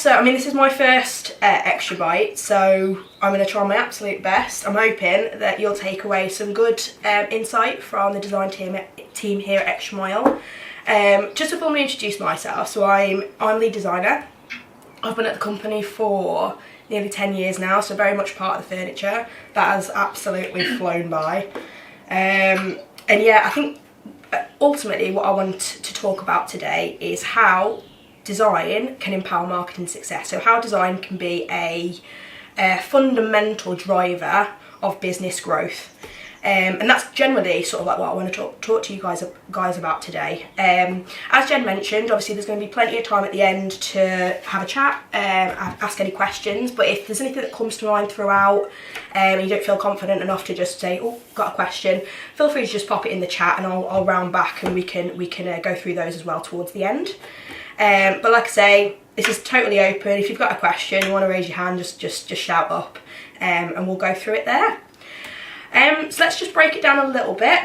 so I mean, this is my first ExtraByte, so I'm going to try my absolute best. I'm hoping that you'll take away some good insight from the design team here at Extra Mile. Just to formally introduce myself, so I'm lead designer. I've been at the company for nearly 10 years now, so very much part of the furniture. That has absolutely flown by. And yeah, I think ultimately what I want to talk about today is how design can empower marketing success. So how design can be a fundamental driver of business growth. And that's generally sort of like what I want to talk to you guys about today. As Jen mentioned, obviously there's going to be plenty of time at the end to have a chat, ask any questions, but if there's anything that comes to mind throughout and you don't feel confident enough to just say, oh, got a question, feel free to just pop it in the chat and I'll round back and we can go through those as well towards the end. But like I say, this is totally open. If you've got a question, you want to raise your hand, just shout up and we'll go through it there. So let's just break it down a little bit.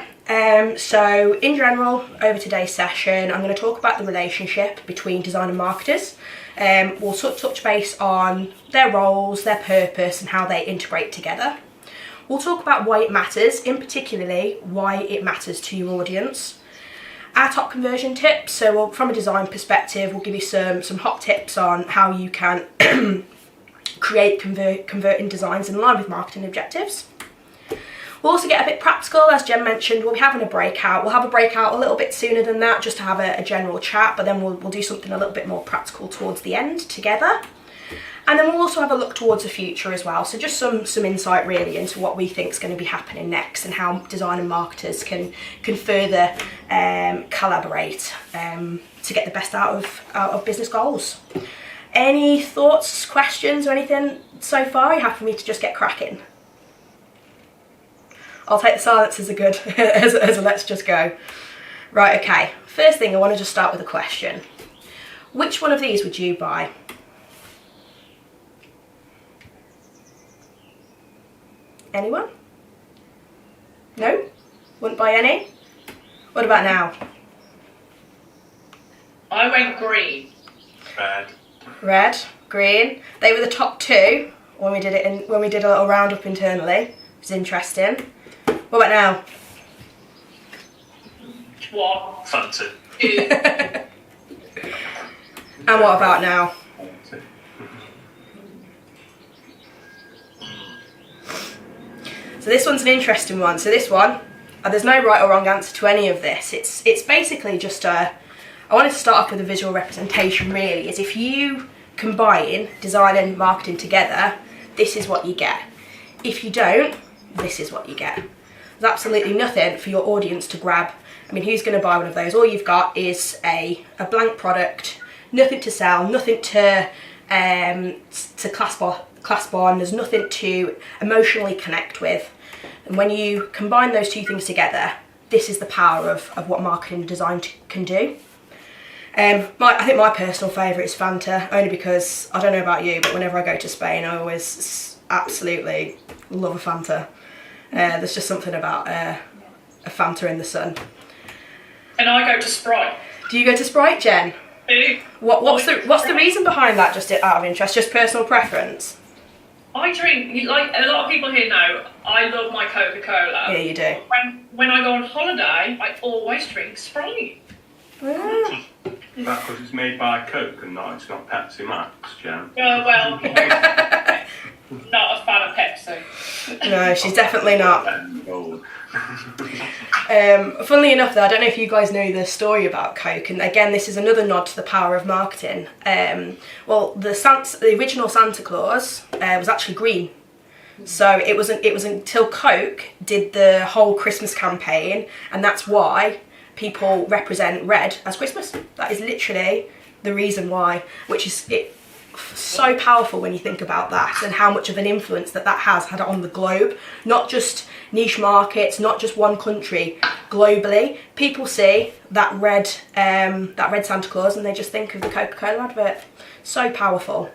So in general, over today's session, I'm going to talk about the relationship between design and marketers. We'll touch base on their roles, their purpose, and how they integrate together. We'll talk about why it matters, in particularly why it matters to your audience. Our top conversion tips, so from a design perspective, we'll give you some hot tips on how you can create converting designs in line with marketing objectives. We'll also get a bit practical, as Jen mentioned. We'll be having a breakout. We'll have a breakout a little bit sooner than that, just to have a general chat, but then we'll do something a little bit more practical towards the end together. And then we'll also have a look towards the future as well. So just some insight really into what we think is going to be happening next and how design and marketers can further collaborate to get the best out of business goals. Any thoughts, questions or anything so far? Are you happy for me to just get cracking? I'll take the silence as a good, as a let's just go. Right, okay. First thing, I want to just start with a question. Which one of these would you buy? Anyone? No? Wouldn't buy any? What about now? I went green. Red. Red, green. They were the top two when we did a little roundup internally. It was interesting. What about now? One. Fanta. Two. And what about now? So this one's an interesting one. So this one, there's no right or wrong answer to any of this. It's basically just I wanted to start off with a visual representation really, is if you combine design and marketing together, this is what you get. If you don't, this is what you get. There's absolutely nothing for your audience to grab. I mean, who's going to buy one of those? All you've got is a blank product, nothing to sell, nothing to clasp on, there's nothing to emotionally connect with. And when you combine those two things together, this is the power of what marketing and design can do. I think my personal favourite is Fanta, only because, I don't know about you, but whenever I go to Spain, I always absolutely love a Fanta. There's just something about a Fanta in the sun. And I go to Sprite. Do you go to Sprite, Jen? What's the reason behind that, just out of interest? Just personal preference? I drink, like a lot of people here know, I love my Coca-Cola. Yeah, you do. When I go on holiday, I always drink Sprite. Yeah. Is that because it's made by Coke and it's not Pepsi Max, Jen? Well, not a fan of Pepsi. No, she's definitely not. Funnily enough though, I don't know if you guys know the story about Coke, and again this is another nod to the power of marketing. Well, the original Santa Claus was actually green. So it was until Coke did the whole Christmas campaign, and that's why people represent red as Christmas. That is literally the reason why, which is so powerful when you think about that and how much of an influence that has had on the globe. Not just niche markets, not just one country, globally. People see that red Santa Claus and they just think of the Coca-Cola advert. So powerful.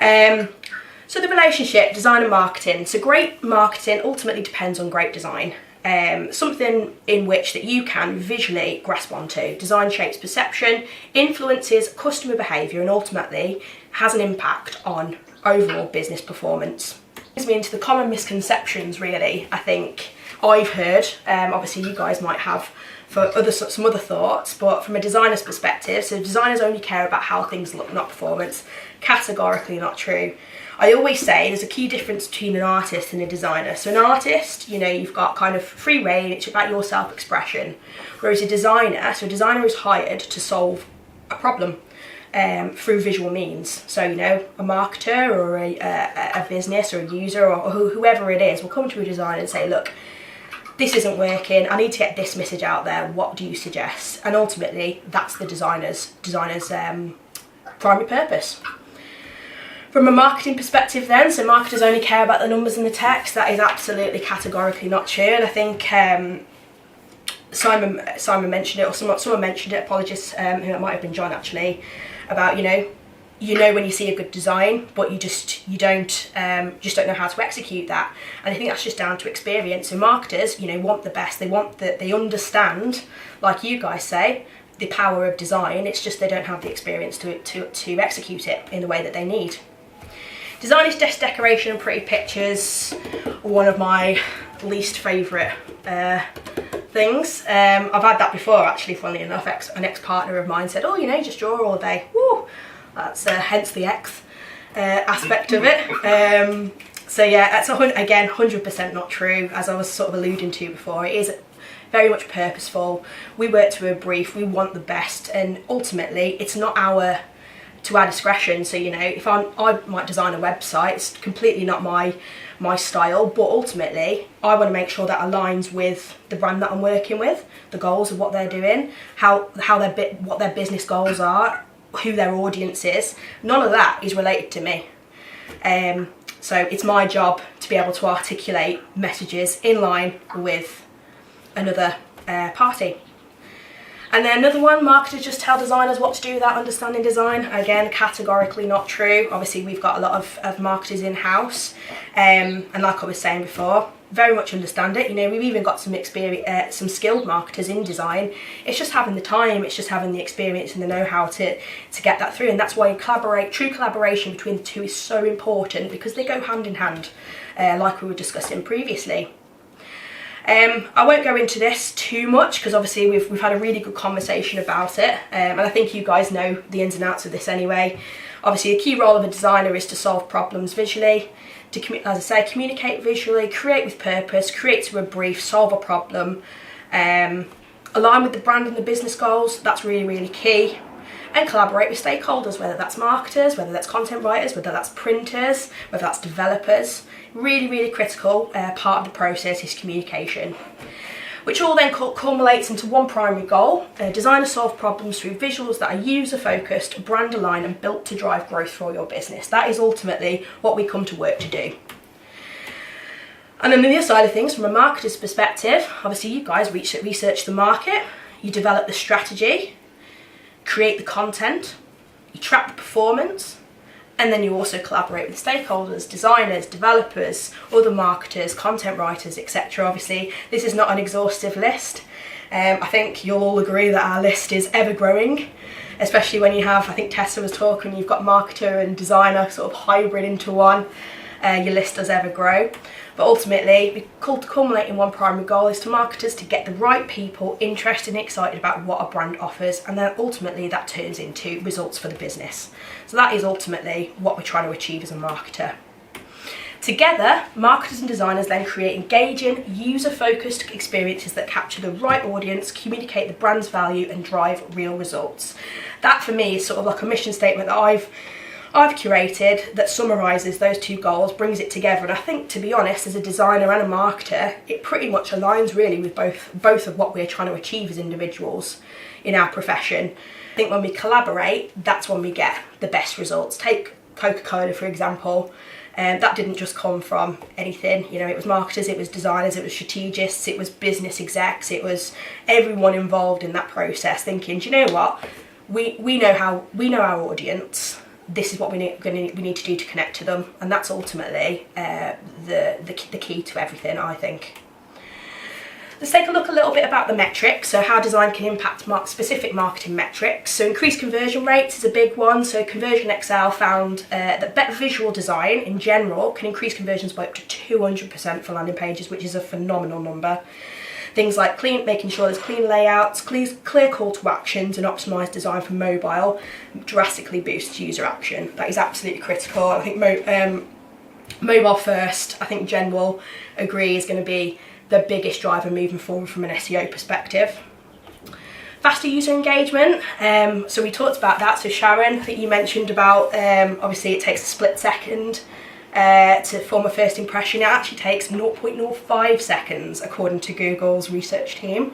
So the relationship, design and marketing. So great marketing ultimately depends on great design. something in which that you can visually grasp onto. Design shapes perception, influences customer behaviour, and ultimately has an impact on overall business performance. Brings me into the common misconceptions, really, I think I've heard. Obviously you guys might have for some other thoughts, but from a designer's perspective, so designers only care about how things look, not performance. Categorically not true. I always say there's a key difference between an artist and a designer. So an artist, you know, you've got kind of free reign, it's about your self-expression. Whereas a designer, so a designer is hired to solve a problem through visual means. So, you know, a marketer or a business or a user or whoever it is will come to a designer and say, look, this isn't working, I need to get this message out there, what do you suggest? And ultimately, that's the designer's primary purpose. From a marketing perspective then, so marketers only care about the numbers and the text, that is absolutely categorically not true. And I think Simon mentioned it, or someone mentioned it, apologies, it might have been John actually, about, you know when you see a good design, but you don't know how to execute that. And I think that's just down to experience. So marketers, you know, want the best. They understand, like you guys say, the power of design. It's just they don't have the experience to execute it in the way that they need. Design is just decoration and pretty pictures. One of my least favourite things. I've had that before actually, funnily enough. An ex-partner of mine said, oh, you know, just draw all day. Woo! That's hence the X aspect of it. So yeah, that's again 100% not true, as I was sort of alluding to before. It is very much purposeful. We work to a brief, we want the best, and ultimately it's not to our discretion. So, you know, if I might design a website, it's completely not my style, but ultimately I want to make sure that aligns with the brand that I'm working with, the goals of what they're doing, what their business goals are, who their audience is. None of that is related to me. So it's my job to be able to articulate messages in line with another party. And then another one, marketers just tell designers what to do without understanding design. Again, categorically not true. Obviously we've got a lot of marketers in-house, and like I was saying before, very much understand it. You know, we've even got some skilled marketers in design. It's just having the time, it's just having the experience and the know-how to get that through. And that's why true collaboration between the two is so important, because they go hand in hand, like we were discussing previously. I won't go into this too much, because obviously we've had a really good conversation about it, and I think you guys know the ins and outs of this anyway. Obviously a key role of a designer is to solve problems visually, as I say, communicate visually, create with purpose, create to a brief, solve a problem, align with the brand and the business goals. That's really, really key. And collaborate with stakeholders, whether that's marketers, whether that's content writers, whether that's printers, whether that's developers. Really, really critical part of the process is communication, which all then culminates into one primary goal. Designers solve problems through visuals that are user-focused, brand-aligned and built to drive growth for your business. That is ultimately what we come to work to do. And on the other side of things, from a marketer's perspective, obviously you guys research the market, you develop the strategy, create the content, you track the performance, and then you also collaborate with stakeholders, designers, developers, other marketers, content writers, etc. Obviously, this is not an exhaustive list. I think you'll all agree that our list is ever growing, especially when you have, I think Tessa was talking, you've got marketer and designer sort of hybrid into one. Your list does ever grow. But ultimately, we culminate in one primary goal is to marketers to get the right people interested and excited about what a brand offers, and then ultimately that turns into results for the business. So that is ultimately what we're trying to achieve as a marketer. Together, marketers and designers then create engaging, user-focused experiences that capture the right audience, communicate the brand's value and drive real results. That for me is sort of like a mission statement that I've curated that summarises those two goals, brings it together, and I think, to be honest, as a designer and a marketer, it pretty much aligns really with both of what we're trying to achieve as individuals in our profession. I think when we collaborate, that's when we get the best results. Take Coca-Cola, for example. That didn't just come from anything, you know, it was marketers, it was designers, it was strategists, it was business execs, it was everyone involved in that process thinking, do you know what, we know our audience, this is what we need to do to connect to them, and that's ultimately the key to everything, I think. Let's take a look a little bit about the metrics, so how design can impact specific marketing metrics. So increased conversion rates is a big one. So Conversion Excel found that better visual design in general can increase conversions by up to 200% for landing pages, which is a phenomenal number. Things like making sure there's clean layouts, clear call to actions and optimised design for mobile drastically boosts user action. That is absolutely critical. I think mobile first, I think Jen will agree, is going to be the biggest driver moving forward from an SEO perspective. Faster user engagement, so we talked about that. So Sharon, I think you mentioned about, obviously it takes a split second to form a first impression. It actually takes 0.05 seconds according to Google's research team.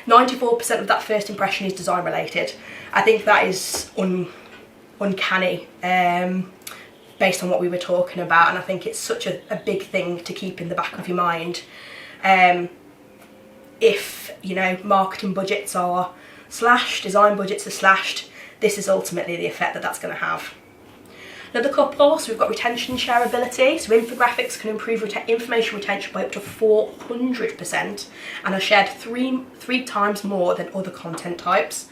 94% of that first impression is design related. I think that is uncanny based on what we were talking about, and I think it's such a big thing to keep in the back of your mind. If, you know, marketing budgets are slashed, design budgets are slashed, this is ultimately the effect that that's going to have. Another couple, so we've got retention and shareability. So infographics can improve information retention by up to 400% and are shared three times more than other content types.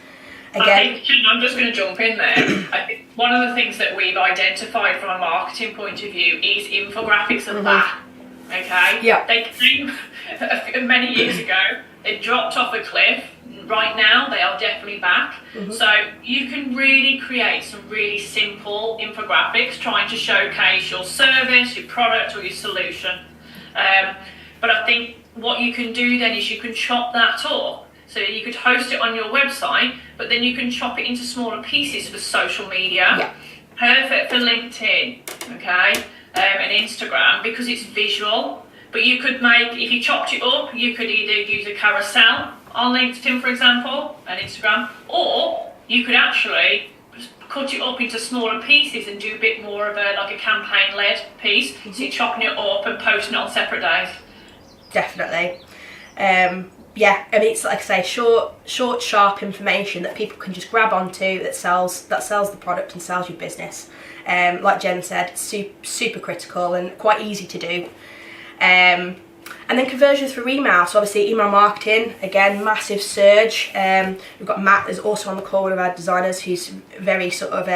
Again, I'm just going to jump in there. I think one of the things that we've identified from a marketing point of view is infographics are back. Okay? Yeah. They came many years ago, they dropped off a cliff. Right now, they are definitely back. So you can really create some really simple infographics trying to showcase your service, your product, or your solution. But I think what you can do then is you can chop that up. So you could host it on your website, but then you can chop it into smaller pieces for social media. Yeah. Perfect for LinkedIn, okay, and Instagram, because it's visual. But you could make, if you chopped it up, you could either use a carousel on LinkedIn, for example, and Instagram, or you could actually cut it up into smaller pieces and do a bit more of a campaign-led piece. So you're chopping it up and posting it on separate days. Definitely. Yeah, I mean, it's like I say, short, sharp information that people can just grab onto that sells the product and sells your business. Like Jen said, super critical and quite easy to do. And then conversions through email. So obviously email marketing, again, massive surge. We've got Matt, who's also on the call, one of our designers, who's very sort of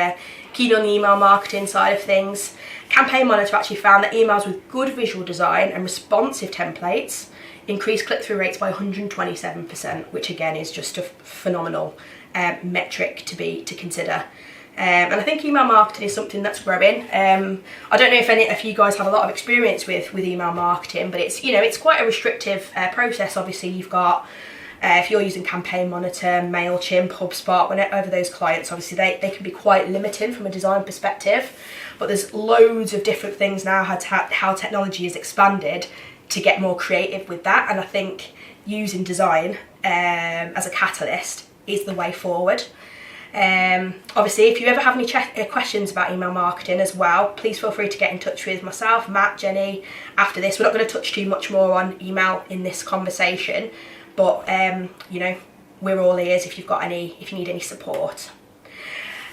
keen on the email marketing side of things. Campaign Monitor actually found that emails with good visual design and responsive templates increased click-through rates by 127%, which again is just a phenomenal metric to consider. And I think email marketing is something that's growing. I don't know if you guys have a lot of experience with email marketing, but it's quite a restrictive process. Obviously, you've got if you're using Campaign Monitor, MailChimp, HubSpot, whenever those clients, obviously they can be quite limiting from a design perspective. But there's loads of different things now how technology has expanded to get more creative with that, and I think using design as a catalyst is the way forward. Obviously, if you ever have any questions about email marketing as well, please feel free to get in touch with myself, Matt, Jenny after this. We're not going to touch too much more on email in this conversation, but we're all ears if you need any support.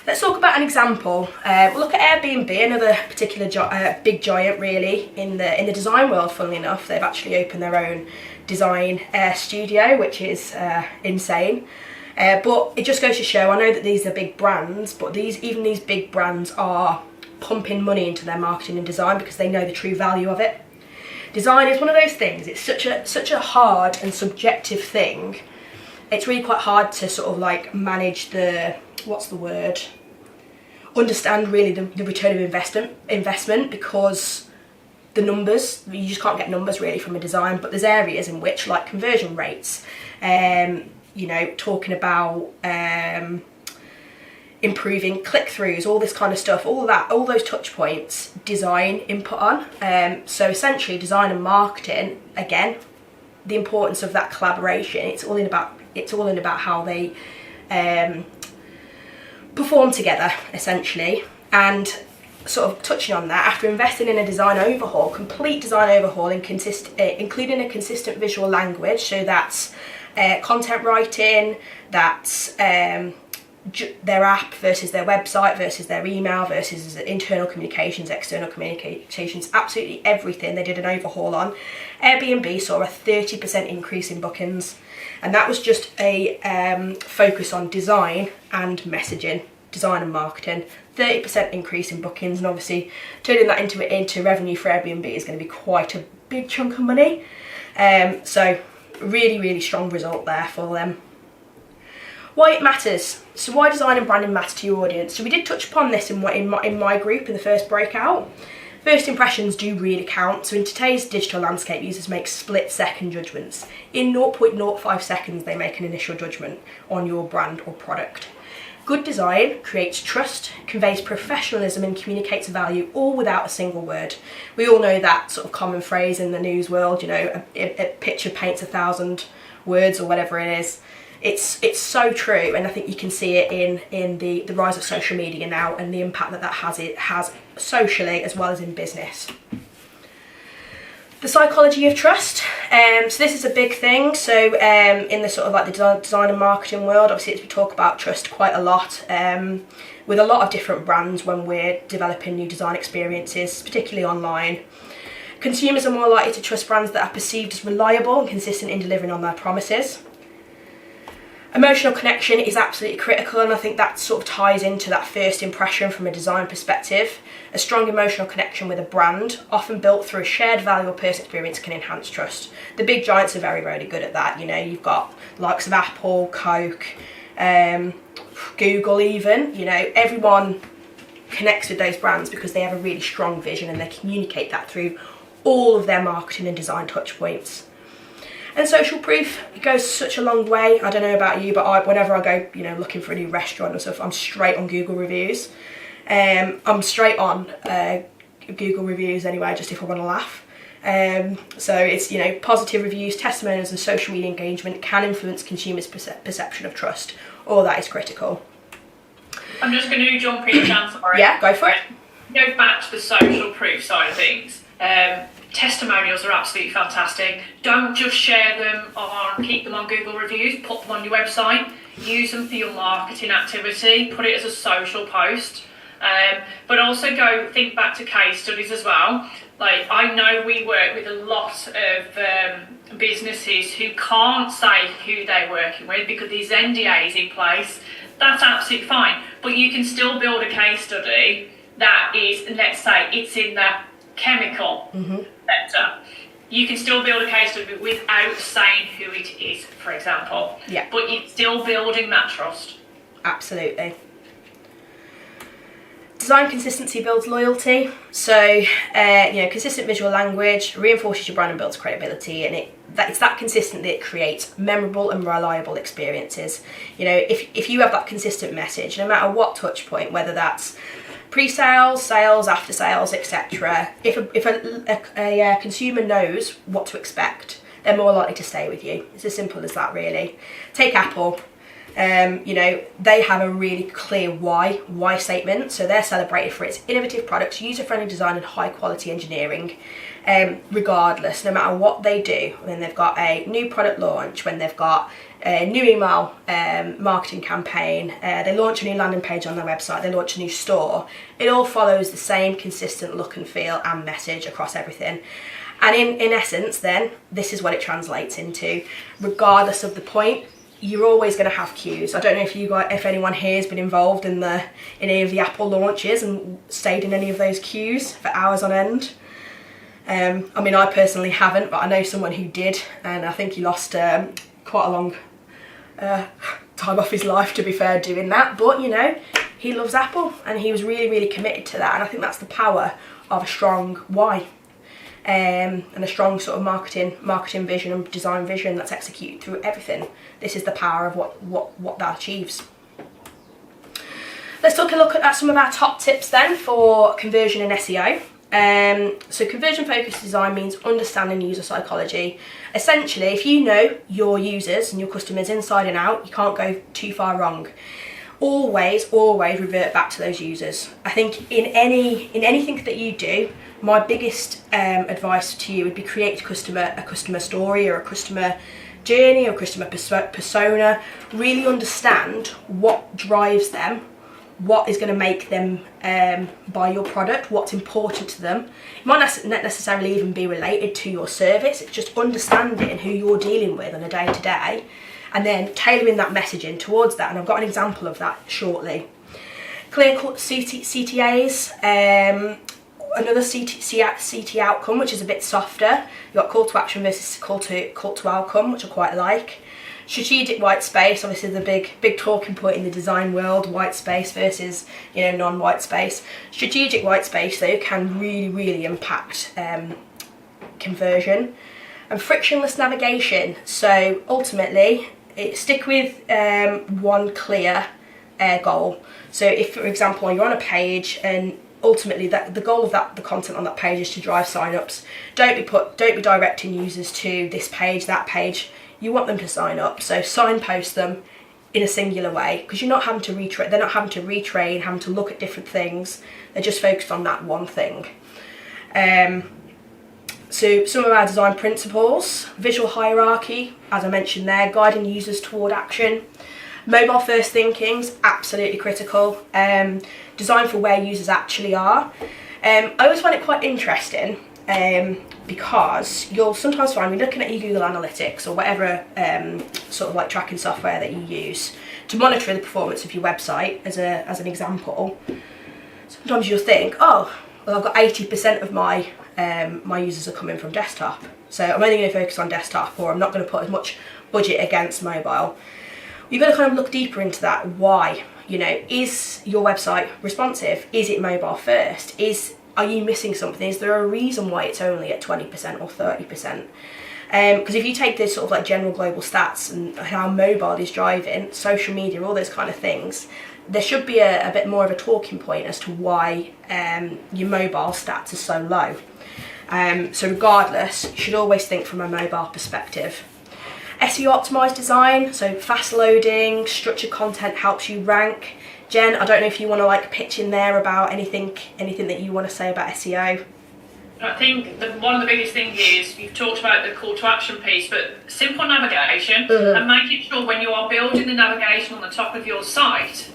Let's talk about an example. We'll look at Airbnb, another particular big giant really in the design world. Funnily enough, they've actually opened their own design studio, which is insane. But it just goes to show, I know that these are big brands, but even these big brands are pumping money into their marketing and design because they know the true value of it. Design is one of those things, it's such a hard and subjective thing. It's really quite hard to sort of like manage understand really the return of investment, because the numbers, you just can't get numbers really from a design, but there's areas in which, like conversion rates, talking about improving click-throughs, all this kind of stuff, all those touch points, design input on. So essentially design and marketing, again, the importance of that collaboration, it's all in about how they perform together essentially. And sort of touching on that, after investing in a complete design overhaul, including a consistent visual language, so that's content writing, that's their app versus their website versus their email versus internal communications, external communications, absolutely everything they did an overhaul on. Airbnb saw a 30% increase in bookings, and that was just a focus on design and messaging, design and marketing. 30% increase in bookings, and obviously turning that into revenue for Airbnb is going to be quite a big chunk of money. So really, really strong result there for them. Why it matters. So why design and branding matter to your audience? So we did touch upon this in my group in the first breakout. First impressions do really count. So in today's digital landscape, users make split-second judgments. In 0.05 seconds, they make an initial judgment on your brand or product. Good design creates trust, conveys professionalism, and communicates value, all without a single word. We all know that sort of common phrase in the news world, you know, a picture paints 1,000 words or whatever it is. It's so true, and I think you can see it in the rise of social media now and the impact that has socially as well as in business. The psychology of trust. So this is a big thing. So in the sort of like the design and marketing world, obviously we talk about trust quite a lot with a lot of different brands when we're developing new design experiences, particularly online. Consumers are more likely to trust brands that are perceived as reliable and consistent in delivering on their promises. Emotional connection is absolutely critical, and I think that sort of ties into that first impression from a design perspective. A strong emotional connection with a brand, often built through a shared value or personal experience, can enhance trust. The big giants are very, very good at that. You know, you've got the likes of Apple, Coke, Google even, you know, everyone connects with those brands because they have a really strong vision and they communicate that through all of their marketing and design touch points. And social proof, it goes such a long way. I don't know about you, but whenever I go, you know, looking for a new restaurant and stuff, I'm straight on Google reviews. I'm straight on Google reviews anyway, just if I want to laugh. So it's, you know, positive reviews, testimonials and social media engagement can influence consumers' perception of trust. All that is critical. I'm just going to jump in, Jan, sorry. Yeah, go for it. Go back to the social proof side of things. Testimonials are absolutely fantastic. Don't just share them keep them on Google reviews, put them on your website, use them for your marketing activity, put it as a social post. But also think back to case studies as well. Like, I know we work with a lot of businesses who can't say who they're working with because there's NDAs in place. That's absolutely fine. But you can still build a case study that is, let's say, it's in the chemical sector. You can still build a case study without saying who it is, for example. Yeah. But it's still building that trust. Absolutely. Design consistency builds loyalty. So, you know, consistent visual language reinforces your brand and builds credibility, and it's that consistent that it creates memorable and reliable experiences. You know, if you have that consistent message, no matter what touch point, whether that's pre-sales, sales, after sales, etc. If a consumer knows what to expect, they're more likely to stay with you. It's as simple as that, really. Take Apple. You know, they have a really clear why statement. So they're celebrated for its innovative products, user-friendly design, and high-quality engineering. Regardless, no matter what they do, when they've got a new product launch, when they've got a new email marketing campaign, they launch a new landing page on their website, they launch a new store, it all follows the same consistent look and feel and message across everything. And in essence then, this is what it translates into. Regardless of the point, you're always going to have queues. I don't know if anyone here has been involved in any of the Apple launches and stayed in any of those queues for hours on end. I mean, I personally haven't, but I know someone who did, and I think he lost quite a long time off his life, to be fair, doing that. But, you know, he loves Apple, and he was really, really committed to that, and I think that's the power of a strong why, and a strong sort of marketing vision and design vision that's executed through everything. This is the power of what that achieves. Let's take a look at some of our top tips then for conversion and SEO. So conversion focused design means understanding user psychology. Essentially, if you know your users and your customers inside and out, you can't go too far wrong. Always revert back to those users. I think in anything that you do, my biggest advice to you would be create a customer story or a customer journey or customer persona, really understand what drives them, what is going to make them buy your product, what's important to them. It might not necessarily even be related to your service. It's just understanding who you're dealing with on a day-to-day and then tailoring that messaging towards that. And I've got an example of that shortly. Clear CTAs, another CT outcome, which is a bit softer. You've got call to action versus call to outcome, which I quite like. Strategic white space, obviously the big talking point in the design world, white space versus non-white space. Strategic white space though can really impact conversion. And frictionless navigation, so ultimately stick with one clear goal. So if, for example, you're on a page and ultimately the goal of the content on that page is to drive sign-ups, don't be directing users to this page, that page. You want them to sign up, so signpost them in a singular way, because you're not having to retrain. They're not having to retrain, having to look at different things. They're just focused on that one thing. So some of our design principles: visual hierarchy, as I mentioned there, guiding users toward action. Mobile first thinking's absolutely critical. Design for where users actually are. I always find it quite interesting. Because you'll sometimes find when you're looking at your Google Analytics or whatever sort of like tracking software that you use to monitor the performance of your website, as an example, sometimes you'll think, oh, well, I've got 80% of my my users are coming from desktop, so I'm only going to focus on desktop, or I'm not going to put as much budget against mobile. You've got to kind of look deeper into that. Why? Is your website responsive? Is it mobile first? Are you missing something? Is there a reason why it's only at 20% or 30%? Because if you take those sort of like general global stats and how mobile is driving, social media, all those kind of things, there should be a bit more of a talking point as to why your mobile stats are so low. So regardless, you should always think from a mobile perspective. SEO optimized design, so fast loading, structured content helps you rank. Jen, I don't know if you want to like pitch in there about anything that you want to say about SEO. I think one of the biggest things is, you've talked about the call to action piece, but simple navigation and making sure when you are building the navigation on the top of your site,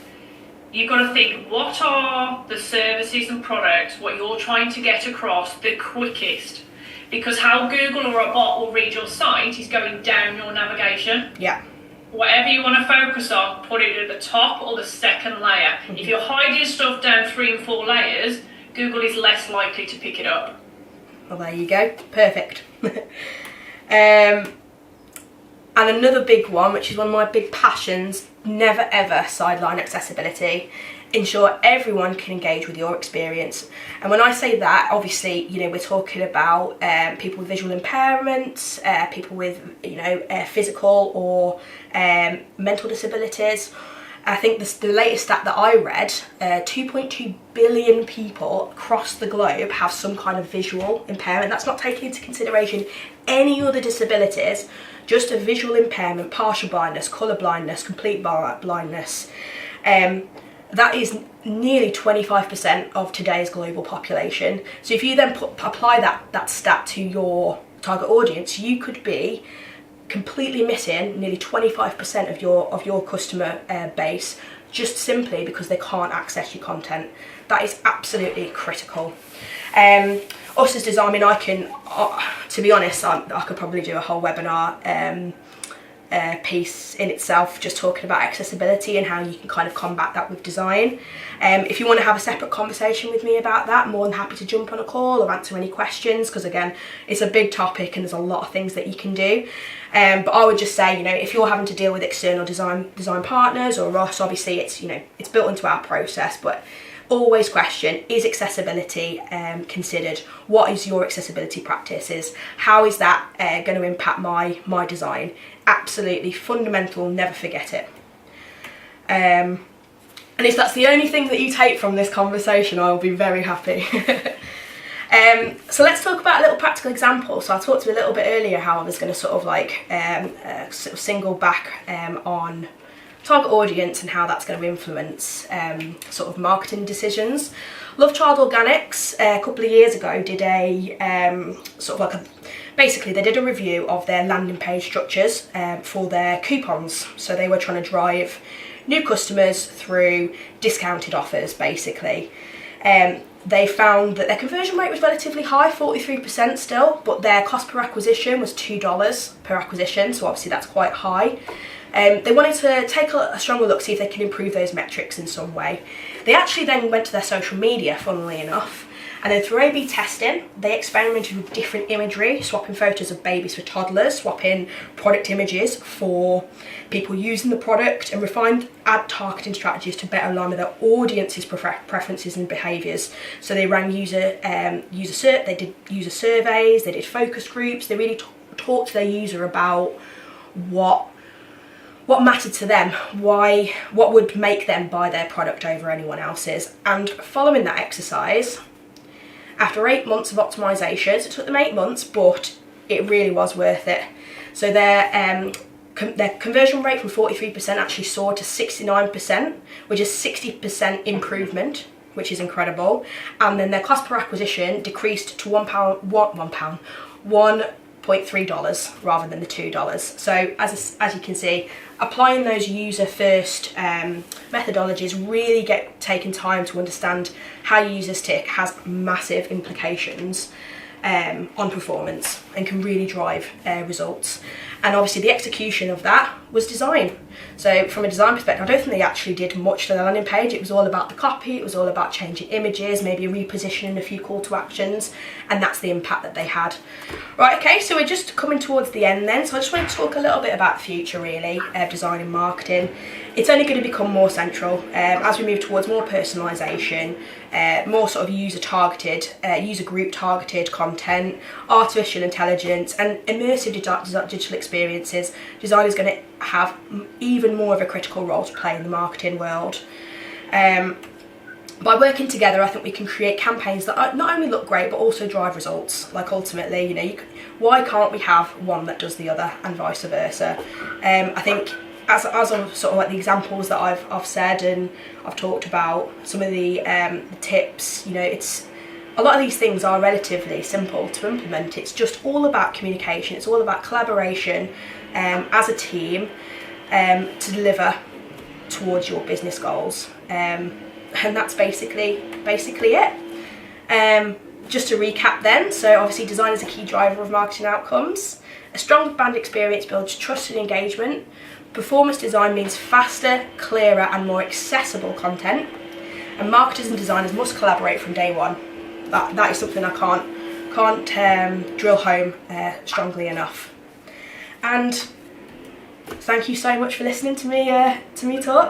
you've got to think, what are the services and products, what you're trying to get across the quickest? Because how Google or a bot will read your site is going down your navigation. Yeah. Whatever you want to focus on, put it at the top or the second layer. If you're hiding stuff down 3 and 4 layers, Google is less likely to pick it up. Well, there you go. Perfect. And another big one, which is one of my big passions, never ever sideline accessibility. Ensure everyone can engage with your experience. And when I say that, obviously, we're talking about people with visual impairments, people with, physical or mental disabilities. I think the latest stat that I read, 2.2 billion people across the globe have some kind of visual impairment. That's not taking into consideration any other disabilities, just a visual impairment, partial blindness, colour blindness, complete blindness. That is nearly 25% of today's global population. So if you then apply that stat to your target audience, you could be completely missing nearly 25% of your customer base, just simply because they can't access your content. That is absolutely critical. Us as design, I can, to be honest, I could probably do a whole webinar piece in itself, just talking about accessibility and how you can kind of combat that with design. If you want to have a separate conversation with me about that, I'm more than happy to jump on a call or answer any questions, because again, it's a big topic and there's a lot of things that you can do. But I would just say, if you're having to deal with external design partners or us, obviously it's built into our process, but always question, is accessibility considered? What is your accessibility practices? How is that going to impact my design? Absolutely fundamental, never forget it. And if that's the only thing that you take from this conversation, I will be very happy. So let's talk about a little practical example. So I talked a little bit earlier how I was going to sort of like sort of single back on target audience and how that's going to influence sort of marketing decisions. Love Child Organics a couple of years ago did a sort of like basically they did a review of their landing page structures for their coupons. So they were trying to drive new customers through discounted offers, basically. They found that their conversion rate was relatively high, 43% still, but their cost per acquisition was $2 per acquisition, so obviously that's quite high. They wanted to take a stronger look, see if they can improve those metrics in some way. They actually then went to their social media, funnily enough, and then through A/B testing, they experimented with different imagery, swapping photos of babies for toddlers, swapping product images for people using the product, and refined ad targeting strategies to better align with their audience's preferences and behaviours. So they ran they did user surveys, they did focus groups, they really talked to their user about what mattered to them, what would make them buy their product over anyone else's. And following that exercise, after 8 months of optimisations, it took them 8 months, but it really was worth it. So their conversion rate from 43% actually soared to 69%, which is 60% improvement, which is incredible. And then their cost per acquisition decreased to $1.3 rather than the $2. So as you can see, applying those user first methodologies, really taking time to understand how users tick, has massive implications on performance and can really drive results. And obviously the execution of that was design. So from a design perspective, I don't think they actually did much to the landing page. It was all about the copy, it was all about changing images, maybe repositioning a few call to actions, and that's the impact that they had. Right, okay, so we're just coming towards the end then, so I just want to talk a little bit about the future really, design and marketing. It's only going to become more central as we move towards more personalisation, more sort of user group targeted content, artificial intelligence and immersive digital experiences. Design is going to have even more of a critical role to play in the marketing world. By working together, I think we can create campaigns that not only look great but also drive results. Like ultimately, you know, why can't we have one that does the other and vice versa? I think as of sort of like the examples that I've said and I've talked about, some of the tips, you know, it's a lot of these things are relatively simple to implement. It's just all about communication. It's all about collaboration as a team to deliver towards your business goals. And that's basically it. Just to recap then, so obviously design is a key driver of marketing outcomes. A strong brand experience builds trust and engagement. Performance design means faster, clearer and more accessible content. And marketers and designers must collaborate from day one. That is something I can't drill home strongly enough. And thank you so much for listening to me talk.